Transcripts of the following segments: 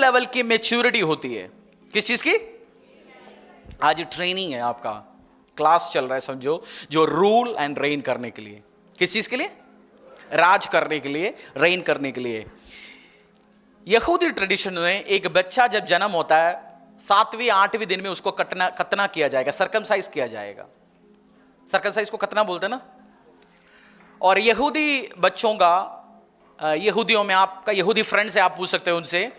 Level की maturity होती है। किस चीज की? आज ट्रेनिंग है, आपका क्लास चल रहा है समझो, जो रूल एंड रेन करने के लिए। किस चीज के लिए? राज करने के लिए, रेन करने के लिए। यहूदी ट्रेडिशन में एक बच्चा जब जन्म होता है 7वें 8वें दिन में उसको कतना किया जाएगा, सरकमसाइज किया जाएगा। सरकमसाइज को कतना बोलते हैं ना। और यहूदी बच्चों का, यहूदियों में आपका यहूदी फ्रेंड से आप पूछ सकते हो उनसे,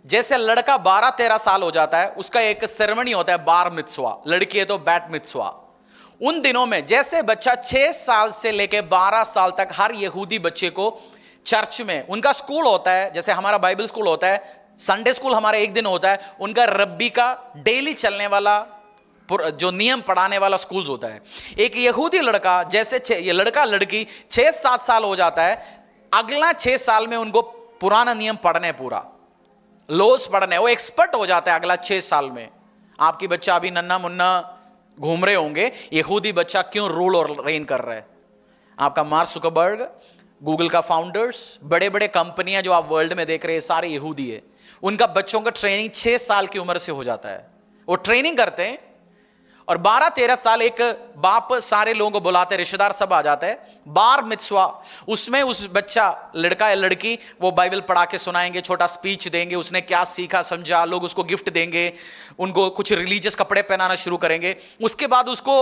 जैसे लड़का 12-13 साल हो जाता है उसका एक सेरेमनी होता है बार मित्सवा, लड़की है तो बैट मित्सवा। उन दिनों में जैसे बच्चा 6 साल से लेकर 12 साल तक हर यहूदी बच्चे को चर्च में, उनका स्कूल होता है जैसे हमारा बाइबल स्कूल होता है, संडे स्कूल हमारा एक दिन होता है, उनका रब्बी का डेली चलने वाला जो नियम पढ़ाने वाला स्कूल होता है। एक यहूदी लड़का जैसे ये लड़का लड़की 6-7 साल हो जाता है, अगला 6 साल में उनको पुराना नियम पढ़ने, पूरा लोस पढ़ने, वो एक्सपर्ट हो जाता है अगला 6 साल में। आपकी बच्चा अभी नन्ना मुन्ना घूम रहे होंगे, यहूदी बच्चा क्यों रूल और रेन कर रहा है। आपका मार्क जुकरबर्ग, गूगल का फाउंडर्स, बड़े बड़े कंपनियां जो आप वर्ल्ड में देख रहे हैं सारे यहूदी है। उनका बच्चों का ट्रेनिंग 6 साल की उम्र से हो जाता है, वो ट्रेनिंग करते हैं। और 12-13 साल एक बाप सारे लोगों को बुलाते, रिश्तेदार सब आ जाते हैं, बार मित्सवा, उसमें उस बच्चा लड़का या लड़की वो बाइबल पढ़ा के सुनाएंगे, छोटा स्पीच देंगे, उसने क्या सीखा समझा, लोग उसको गिफ्ट देंगे, उनको कुछ रिलीजियस कपड़े पहनाना शुरू करेंगे। उसके बाद उसको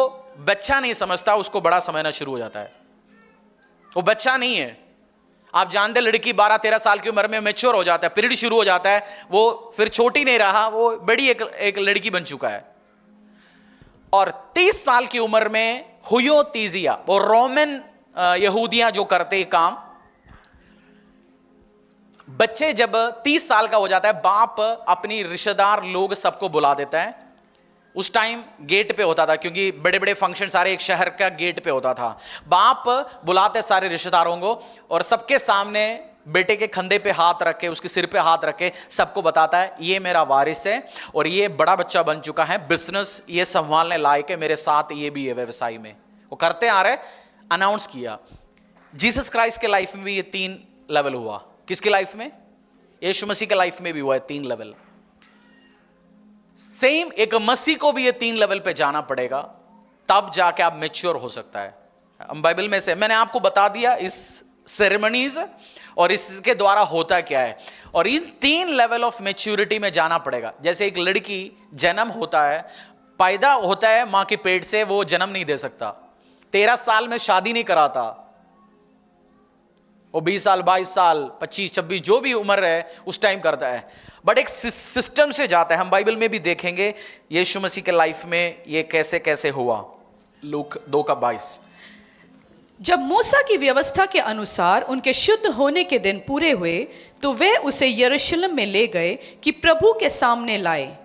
बच्चा नहीं समझता, उसको बड़ा समझना शुरू हो जाता है। वो बच्चा नहीं है, आप जानते, लड़की 12-13 साल की उम्र में मैच्योर हो जाता है, पीरियड शुरू हो जाता है, वो फिर छोटी नहीं रहा, वो बड़ी एक लड़की बन चुका है। और 30 साल की उम्र में हुयो तीजिया, वो रोमन यहूदियां जो करते काम, बच्चे जब 30 साल का हो जाता है, बाप अपनी रिश्तेदार लोग सबको बुला देता है। उस टाइम गेट पे होता था, क्योंकि बड़े बड़े फंक्शन सारे एक शहर का गेट पे होता था। बाप बुलाते सारे रिश्तेदारों को और सबके सामने बेटे के कंधे पे हाथ रख के, उसके सिर पे हाथ रख के सबको बताता है, ये मेरा वारिस है और ये बड़ा बच्चा बन चुका है, बिजनेस ये संभालने लायक है, मेरे साथ ये भी है व्यवसाय में। वो करते आ रहे, अनाउंस किया। जीसस क्राइस्ट के लाइफ में भी ये 3 लेवल हुआ। किसकी लाइफ में? यीशु मसीह के लाइफ में भी हुआ है 3 लेवल। सेम एक मसीह को भी ये 3 लेवल पे जाना पड़ेगा, तब जाके आप मैच्योर हो सकता है। हम बाइबल में से मैंने आपको बता दिया इस सेरेमनीज और इसके द्वारा होता क्या है, और इन 3 लेवल ऑफ मैच्योरिटी में जाना पड़ेगा। जैसे एक लड़की जन्म होता है, पैदा होता है मां के पेट से, वो जन्म नहीं दे सकता। 13 साल में शादी नहीं कराता, वो 20 साल 22 साल 25 26 जो भी उम्र है उस टाइम करता है, बट एक सिस्टम से जाता है। हम बाइबल में भी देखेंगे यीशु मसीह के लाइफ में ये कैसे कैसे हुआ। लूक 2:22, जब मूसा की व्यवस्था के अनुसार उनके शुद्ध होने के दिन पूरे हुए तो वे उसे यरूशलेम में ले गए कि प्रभु के सामने लाए।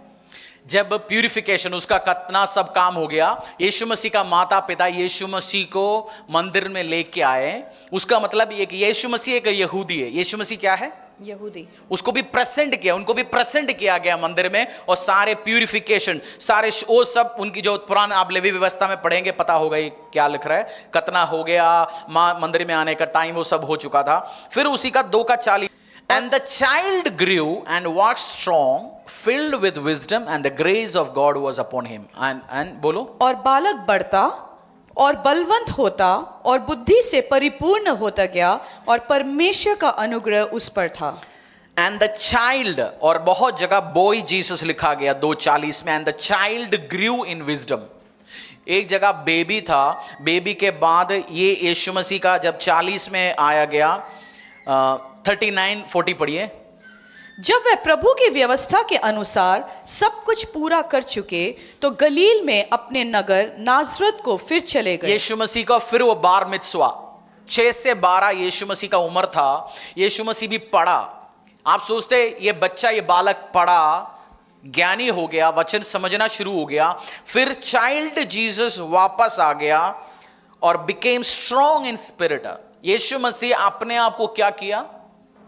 जब प्यूरिफिकेशन उसका कितना सब काम हो गया, यीशु मसीह का माता पिता यीशु मसीह को मंदिर में लेके आए। उसका मतलब ये कि यीशु मसीह एक यहूदी है, यीशु मसीह क्या है? यहूदी। उसको भी प्रेजेंट किया, उनको भी प्रेजेंट किया गया मंदिर में, और सारे प्यूरिफिकेशन सारे वो सब उनकी जो पुराना आप लेवी व्यवस्था में पढ़ेंगे पता होगा ये क्या लिख रहा है, कितना हो गया मां मंदिर में आने का टाइम, वो सब हो चुका था। फिर उसी का 2:40, and the child grew and was strong, filled with wisdom, and the grace of God was upon him. And बोलो, और बालक बढ़ता और बलवंत होता और बुद्धि से परिपूर्ण होता गया और परमेश्वर का अनुग्रह उस पर था। and the child, और बहुत जगह boy Jesus लिखा गया 2:40 में, and the child grew in wisdom। एक जगह बेबी था, बेबी के बाद ये यीशु मसीह का जब 40 में आया गया, 39-40 पढ़िए। जब वे प्रभु की व्यवस्था के अनुसार सब कुछ पूरा कर चुके तो गलील में अपने नगर नाजरत को फिर चले गए। यीशु मसीह का फिर वो बार मित्सवा, 6 से 12 यीशु मसीह का उम्र था। यीशु मसीह भी पढ़ा। आप सोचते ये बच्चा, ये बालक पढ़ा, ज्ञानी हो गया, वचन समझना शुरू हो गया, फिर चाइल्ड जीसस वापस आ गया और बिकेम स्ट्रॉन्ग इन स्पिरिट। यीशु मसीह अपने आप को क्या किया?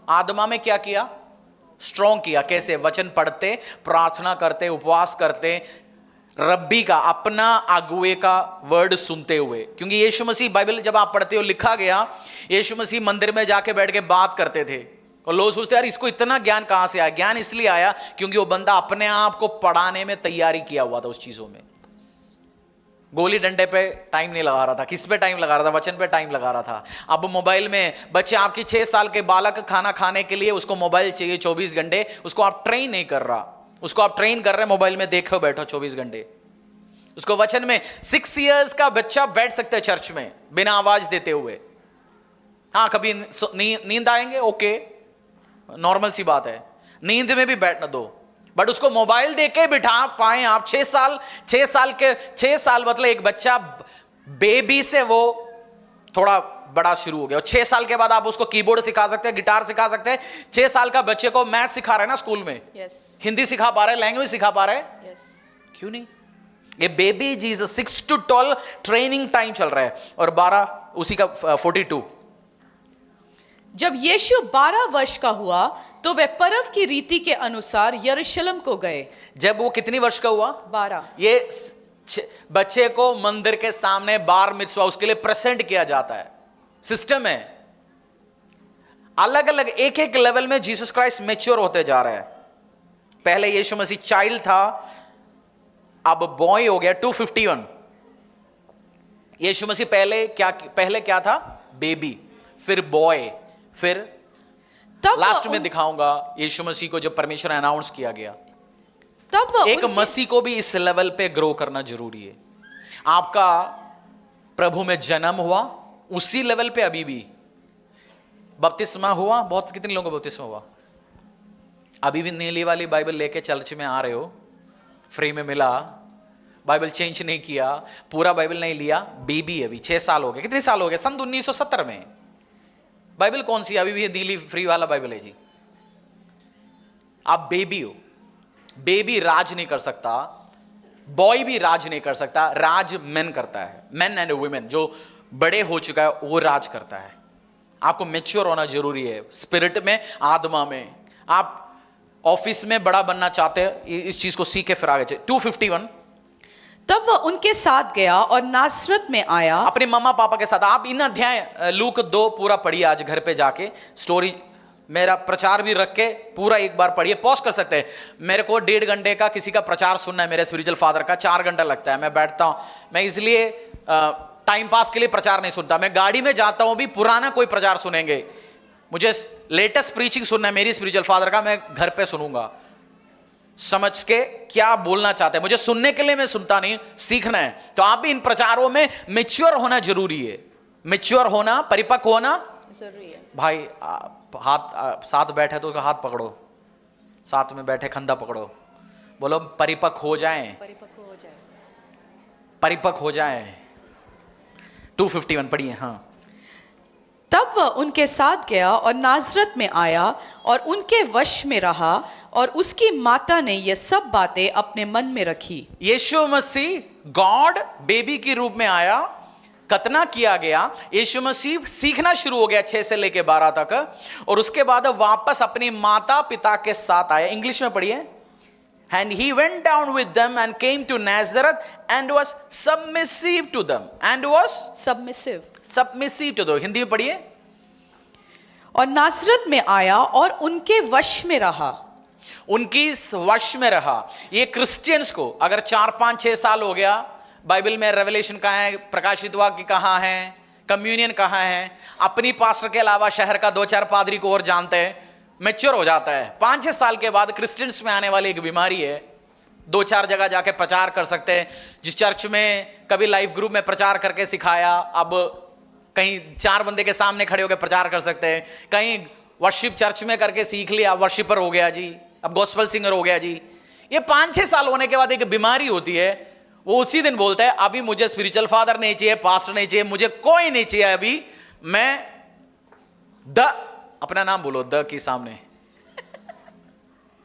आत्मा में क्या किया? स्ट्रॉन्ग किया। कैसे? वचन पढ़ते, प्रार्थना करते, उपवास करते, रब्बी का अपना अगुए का वर्ड सुनते हुए। क्योंकि यीशु मसीह बाइबल जब आप पढ़ते हो लिखा गया, यीशु मसीह मंदिर में जाके बैठ के बात करते थे। और लोग सोचते हैं यार इसको इतना ज्ञान कहां से आया। ज्ञान इसलिए आया क्योंकि वो बंदा अपने आप को पढ़ाने में तैयारी किया हुआ था उस चीजों में। गोली डंडे पे टाइम नहीं लगा रहा था, किस पे टाइम लगा रहा था, वचन पे टाइम लगा रहा था। अब मोबाइल में बच्चे, आपकी 6 साल के बालक खाना खाने के लिए उसको मोबाइल चाहिए 24 घंटे, उसको आप ट्रेन नहीं कर रहा, उसको आप ट्रेन कर रहे हैं मोबाइल में देखो बैठो 24 घंटे। उसको वचन में 6 इयर्स का बच्चा बैठ सकता है चर्च में बिना आवाज देते हुए। हाँ कभी नींद आएंगे, ओके नॉर्मल सी बात है, नींद में भी बैठना दो, बट उसको मोबाइल देके बिठा पाए आप। 6 साल मतलब एक बच्चा बेबी से वो थोड़ा बड़ा शुरू हो गया, और 6 साल के बाद आप उसको कीबोर्ड सिखा सकते हैं, गिटार सिखा सकते हैं। 6 साल का बच्चे को मैथ सिखा रहे हैं ना स्कूल में, हिंदी सिखा पा रहे हैं, लैंग्वेज सिखा पा रहे हैं, क्यों नहीं? ये baby ji 6 to 12 training time चल रहा है, और 12 उसी का 42। जब यीशु 12 वर्ष का हुआ तो वे पर्व की रीति के अनुसार यरूशलेम को गए। जब वो कितनी वर्ष का हुआ? 12। ये बच्चे को मंदिर के सामने बार मिtzvah उसके लिए प्रेजेंट किया जाता है, सिस्टम है। अलग अलग एक एक लेवल में जीसस क्राइस्ट मैच्योर होते जा रहा है। पहले यीशु मसीह चाइल्ड था, अब बॉय हो गया 251। यीशु मसीह पहले क्या था? बेबी, फिर बॉय, फिर तब लास्ट में दिखाऊंगा यीशु मसीह को जब परमेश्वर अनाउंस किया गया। तब एक मसीह को भी इस लेवल पे ग्रो करना जरूरी है। आपका प्रभु में जन्म हुआ उसी लेवल पे अभी भी बपतिस्मा हुआ। बहुत कितने लोगों को बपतिस्मा हुआ? अभी भी नीली वाली बाइबल लेके चर्च में आ रहे हो, फ्री में मिला, बाइबल चेंज नहीं किया, पूरा बाइबल नहीं लिया, बेबी अभी 6 साल हो गए। कितने साल हो गए? सन 1970 में। बाइबल कौन सी? अभी भी नीली फ्री वाला बाइबल है जी। आप बेबी हो। बेबी राज नहीं कर सकता, बॉय भी राज नहीं कर सकता, राज मेन करता है। मेन एंड वुमेन, जो बड़े हो चुका है वो राज करता है। आपको मैच्योर होना जरूरी है, स्पिरिट में, आत्मा में। आप ऑफिस में बड़ा बनना चाहते हैं, इस चीज को सीखे फिर आगे। 251। तब वह उनके साथ गया और नासरत में आया। अपने मम्मा पापा के साथ। आप इन अध्याय लूक 2 पूरा पढ़िए आज घर पे जाके। स्टोरी मेरा प्रचार भी रख के पूरा एक बार पढ़िए, पॉज कर सकते हैं। मेरे को 1.5 घंटे का किसी का प्रचार सुनना है, मेरे स्पिरिचुअल फादर का 4 घंटा लगता है। मैं बैठता हूं, मैं इसलिए टाइम पास के लिए प्रचार नहीं सुनता। मैं गाड़ी में जाता हूं भी पुराना कोई प्रचार सुनेंगे, मुझे लेटेस्ट प्रीचिंग सुनना है मेरी स्पिरिचुअल फादर का, मैं घर पे सुनूंगा समझ के क्या बोलना चाहते हैं। मुझे सुनने के लिए मैं सुनता नहीं, सीखना है। तो आप भी इन प्रचारों में मैच्योर होना जरूरी है। मैच्योर होना, परिपक्व होना जरूरी है। भाई हाथ साथ बैठे तो उसका हाथ पकड़ो, साथ में बैठे कंधा पकड़ो, बोलो परिपक्व हो जाएं, परिपक्व हो जाए, परिपक्व हो जाएं। 251 पढ़िए। हाँ। तब वह उनके साथ गया और नासरत में आया और उनके वश में रहा, और उसकी माता ने ये सब बातें अपने मन में रखी। यीशु मसीह गॉड बेबी के रूप में आया, खतना किया गया। यीशु मसीह सीखना शुरू हो गया 6 से लेके 12 तक, और उसके बाद वापस अपनी माता पिता के साथ आया। इंग्लिश में पढ़िए। And he went down with them and came to Nazareth and was submissive to them. And was submissive to them. Hindi में पढ़िए। और नासरत में आया और उनके वश में रहा। उनकी वश में रहा। ये क्रिश्चियंस को अगर 4, 5, 6 साल हो गया, बाइबल में रेवलेशन कहाँ है, प्रकाशित वाक्य कहाँ है, कम्युनियन कहाँ है, अपनी पास्टर के अलावा शहर का 2-4 पादरी को और जानते हैं, मैच्योर हो जाता है। 5-6 साल के बाद क्रिश्चियंस में आने वाली एक बीमारी है। 2-4 जगह जाके प्रचार कर सकते हैं। जिस चर्च में कभी लाइफ ग्रुप में प्रचार करके सिखाया, अब कहीं 4 बंदे के सामने खड़े होकर प्रचार कर सकते हैं। कहीं वर्शिप चर्च में करके सीख लिया, वर्शिपर हो गया जी, अब गॉस्पेल सिंगर हो गया जी। ये 5-6 साल होने के बाद एक बीमारी होती है, वो उसी दिन बोलता है अभी मुझे स्पिरिचुअल फादर नहीं चाहिए, पास्टर नहीं चाहिए, मुझे कोई नहीं चाहिए, अभी मैं अपना नाम बोलो द के सामने,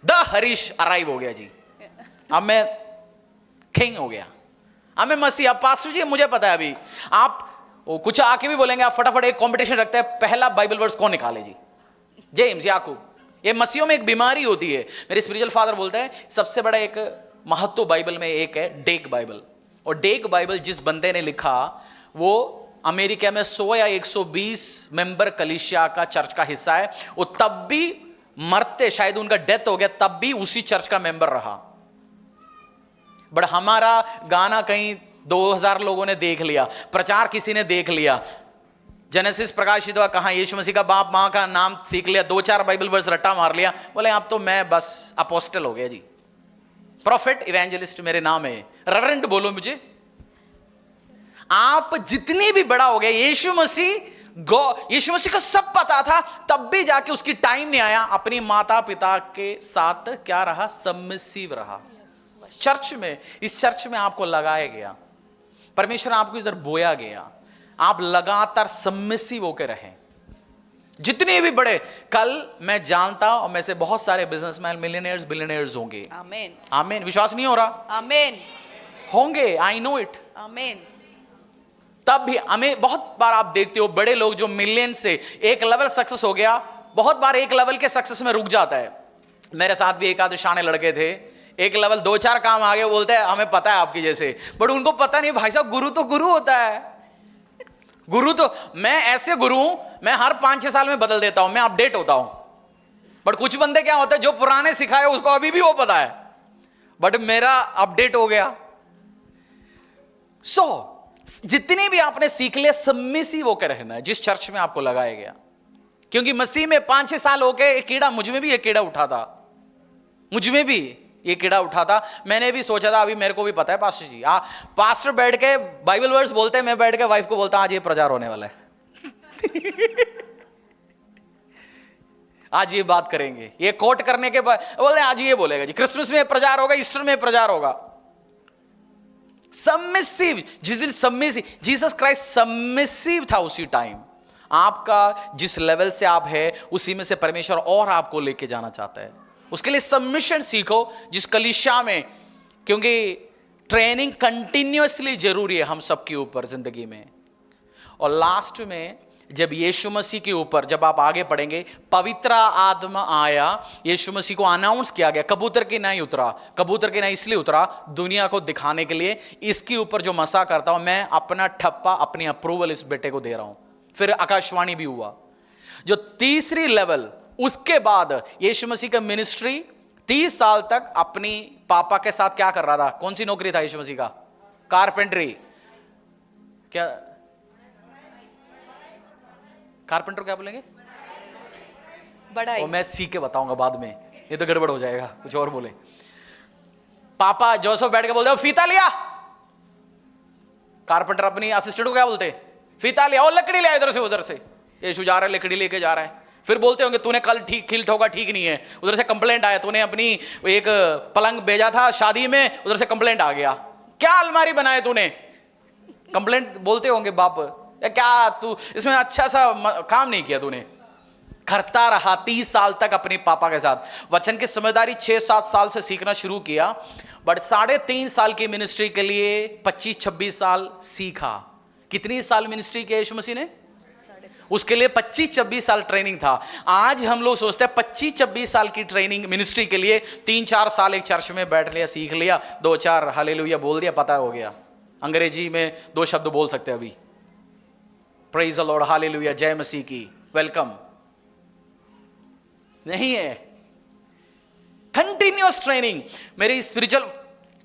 द हरीश अराइव हो गया जी, अब मैं किंग हो गया, अब मैं मसीह। अब पास्टर जी मुझे पता है, अभी आप कुछ आके भी बोलेंगे, आप फटाफट एक कंपटीशन रखते हैं, पहला बाइबल वर्स कौन निकाले जी, जेम्स याकूब। ये मसीहों में एक बीमारी होती है। मेरे स्पिरिचुअल फादर बोलते हैं सबसे बड़ा एक महत्व बाइबल में एक है डेक बाइबल, और डेक बाइबल जिस बंदे ने लिखा वो अमेरिका में 100 या 120 मेंबर कलीसिया का चर्च का हिस्सा है, वो तब भी मरते, शायद उनका डेथ हो गया, तब भी उसी चर्च का मेंबर रहा। बट हमारा गाना कहीं 2000 लोगों ने देख लिया, प्रचार किसी ने देख लिया, जेनेसिस प्रकाशित हुआ, कहां यीशु मसीह का बाप मां का नाम सीख लिया, 2-4 बाइबल वर्स रट्टा मार लिया, बोले अब तो मैं बस अपोस्टल हो गया जी, प्रॉफिट इवेंजलिस्ट मेरे नाम है, रेवरेंड बोलो मुझे। आप जितनी भी बड़ा हो गया, यीशु मसीह को सब पता था, तब भी जाके उसकी टाइम नहीं आया, अपनी माता पिता के साथ क्या रहा, सबमिसिव रहा। चर्च में, इस चर्च में आपको लगाया गया, परमेश्वर आपको इधर बोया गया, आप लगातार सबमिसिव होकर रहें। जितने भी बड़े, कल मैं जानता हूं मैं से बहुत सारे बिजनेसमैन मिलियनेयर्स बिलियनेयर्स होंगे। आमीन, आमीन। विश्वास नहीं हो रहा? आमीन, होंगे, आई नो इट। आमीन। तब भी हमें बहुत बार आप देखते हो बड़े लोग जो मिलियन से एक लेवल सक्सेस हो गया, बहुत बार एक लेवल के सक्सेस में रुक जाता है। मेरे साथ भी एक आधे शाने लड़के थे, एक लेवल 2-4 काम आगे, बोलते हैं हमें पता है आपकी जैसे, बट उनको पता नहीं भाई साहब गुरु तो गुरु होता है। गुरु तो मैं ऐसे गुरु हूं, मैं हर 5-6 साल में बदल देता हूं, मैं अपडेट होता हूं। बट कुछ बंदे क्या होते हैं, जो पुराने सिखाए उसको अभी भी वो पता है, बट मेरा अपडेट हो गया। जितने भी आपने सीख लिया, सबमिसिव होकर रहना है जिस चर्च में आपको लगाया गया। क्योंकि मसीह में 5-6 साल हो गए, एक कीड़ा, मुझ में भी एक कीड़ा उठा था, मुझ में भी ये कीड़ा उठा था। मैंने भी सोचा था, अभी मेरे को भी पता है पास्टर जी, पास्टर बैठ के बाइबल वर्स बोलते हैं, मैं बैठ के वाइफ को बोलता आज ये प्रचार होने वाला है आज ये बात करेंगे, ये कोट करने के बाद बोलते आज ये बोलेगा जी, क्रिसमस में प्रचार होगा, ईस्टर में प्रचार होगा। सबमिसिव, जिस दिन सबमिसिव, जीसस क्राइस्ट सबमिसिव था, उसी टाइम आपका जिस लेवल से आप है उसी में से परमेश्वर और आपको लेके जाना चाहता है। उसके लिए सबमिशन सीखो जिस कलीसिया में, क्योंकि ट्रेनिंग कंटिन्यूअसली जरूरी है हम सबके ऊपर जिंदगी में। और लास्ट में जब यीशु मसीह के ऊपर जब आप आगे पढ़ेंगे, पवित्र आत्मा आया, यीशु मसीह को अनाउंस किया गया, कबूतर की नहीं उतरा, कबूतर की नहीं इसलिए उतरा दुनिया को दिखाने के लिए, इसके ऊपर जो मसा करता हूं मैं, अपना ठप्पा, अपनी अप्रूवल इस बेटे को दे रहा हूं। फिर आकाशवाणी भी हुआ। जो तीसरी लेवल, उसके बाद यीशु मसीह का मिनिस्ट्री 30 साल तक अपनी पापा के साथ क्या कर रहा था? कौन सी नौकरी था यीशु मसीह का? कारपेंटरी। क्या कारपेंटर क्या बोलेंगे? बढ़ाई। और मैं सीख के बताऊंगा बाद में, ये तो गड़बड़ हो जाएगा, कुछ और बोले। पापा जोसेफ बैठ के बोलते फीता लिया, कारपेंटर अपनी असिस्टेंट को क्या बोलते? फीता लिया और लकड़ी लिया इधर से उधर से। यीशु जा रहा है, लकड़ी लेके जा रहा है। फिर बोलते होंगे तूने कल ठीक खिल ठोका, ठीक नहीं है, उधर से कंप्लेंट आया, तूने अपनी एक पलंग भेजा था शादी में, उधर से कंप्लेंट आ गया, क्या अलमारी बनाए तूने? कंप्लेंट बोलते होंगे बाप, क्या तू इसमें अच्छा सा काम नहीं किया तूने? करता रहा 30 साल तक अपने पापा के साथ। वचन की समझदारी 6-7 साल से सीखना शुरू किया, बट 3.5 साल की मिनिस्ट्री के लिए 25-26 साल सीखा। कितनी साल मिनिस्ट्री की यीशु मसीह ने? उसके लिए 25-26 साल ट्रेनिंग था। आज हम लोग सोचते हैं 25-26 साल की ट्रेनिंग मिनिस्ट्री के लिए 3-4 साल एक चर्च में बैठ लिया, सीख लिया, 2-4 हालेलुया बोल दिया, पता हो गया। अंग्रेजी में 2 शब्द बोल सकते हैं अभी, प्रेज द लॉर्ड, हालेलुया, जय मसीह की, वेलकम। नहीं है, कंटिन्यूअस ट्रेनिंग। मेरी स्पिरिचुअल,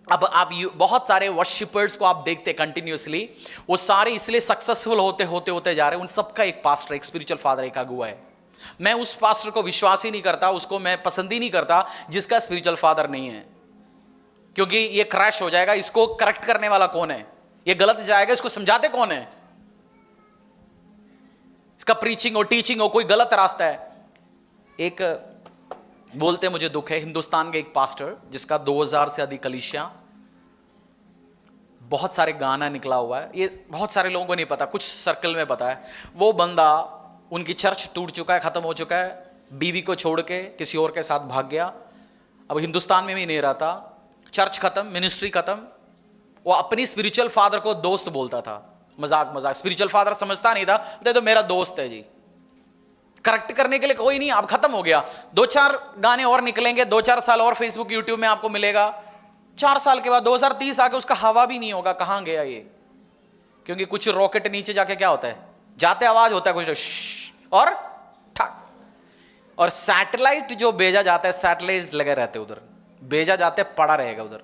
अब आप बहुत सारे वर्शिपर्स को आप देखते हैं कंटिन्यूअसली, वो सारे इसलिए सक्सेसफुल होते जा रहे हैं। उन सबका एक पास्टर, एक स्पिरिचुअल फादर, एक अगुआ है। मैं उस पास्टर को विश्वास ही नहीं करता, उसको मैं पसंद ही नहीं करता जिसका स्पिरिचुअल फादर नहीं है, क्योंकि ये क्रैश हो जाएगा। इसको करेक्ट करने वाला कौन है? ये गलत जाएगा, इसको समझाते कौन है? इसका प्रीचिंग और टीचिंग हो कोई गलत रास्ता है। एक बोलते मुझे दुख है, हिंदुस्तान के एक पास्टर जिसका 2000 से अधिक कलीसिया, बहुत सारे गाना निकला हुआ है, ये बहुत सारे लोगों को नहीं पता, कुछ सर्कल में पता है। वो बंदा, उनकी चर्च टूट चुका है, खत्म हो चुका है, बीवी को छोड़ के किसी और के साथ भाग गया, अब हिंदुस्तान में भी नहीं रहता, चर्च खत्म, मिनिस्ट्री खत्म। वो अपनी स्पिरिचुअल फादर को दोस्त बोलता था, मजाक, स्पिरिचुअल फादर समझता नहीं था, तो मेरा दोस्त है जी, करेक्ट करने के लिए कोई नहीं, अब खत्म हो गया। 2-4 गाने और निकलेंगे, 2-4 साल और फेसबुक यूट्यूब में आपको मिलेगा, 4 साल के बाद 2030 आके उसका हवा भी नहीं होगा, कहां गया ये? क्योंकि कुछ रॉकेट नीचे जाके क्या होता है, जाते आवाज होता है कुछ और ठक। और सैटेलाइट जो भेजा जाता है, सैटेलाइट लगे रहते उधर, भेजा जाते पड़ा रहेगा उधर।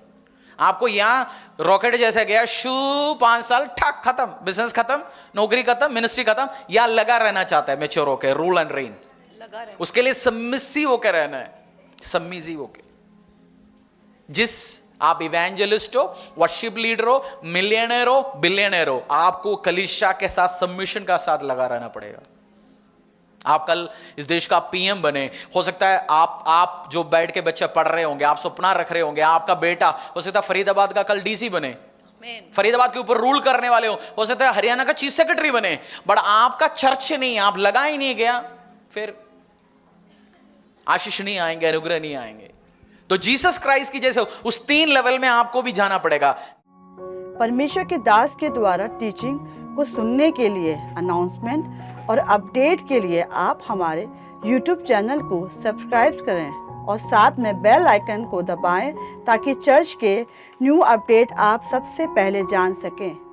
आपको यहां रॉकेट जैसे गया शू 5 साल ठक खत्म, बिजनेस खत्म, नौकरी खत्म, मिनिस्ट्री खत्म, या लगा रहना चाहता है मैच्योर होकर, रूल एंड रेन लगा रहे। उसके लिए सबमिसिव होकर रहना है, सबमिसिव होकर। जिस आप इवेंजलिस्ट हो, वर्शिप लीडर हो, मिलियनर हो, बिलियनर हो, आपको कलीसिया के साथ सबमिशन का साथ लगा रहना पड़ेगा। आप कल इस देश का पीएम बने, हो सकता है आप जो बैठ के बच्चे पढ़ रहे होंगे, आप सपना रख रहे होंगे, आपका बेटा हो सकता है फरीदाबाद का कल डीसी बने, फरीदाबाद के ऊपर रूल करने वाले हो सकता है हरियाणा का चीफ सेक्रेटरी बने, बट आपका चर्च नहीं, आप लगा ही नहीं गया, फिर आशीष नहीं आएंगे, अनुग्रह नहीं आएंगे। तो जीसस क्राइस्ट की जैसे उस 3 लेवल में आपको भी जाना पड़ेगा। परमेश्वर के दास के द्वारा टीचिंग को सुनने के लिए, अनाउंसमेंट और अपडेट के लिए आप हमारे YouTube चैनल को सब्सक्राइब करें और साथ में बेल आइकन को दबाएं ताकि चर्च के न्यू अपडेट आप सबसे पहले जान सकें।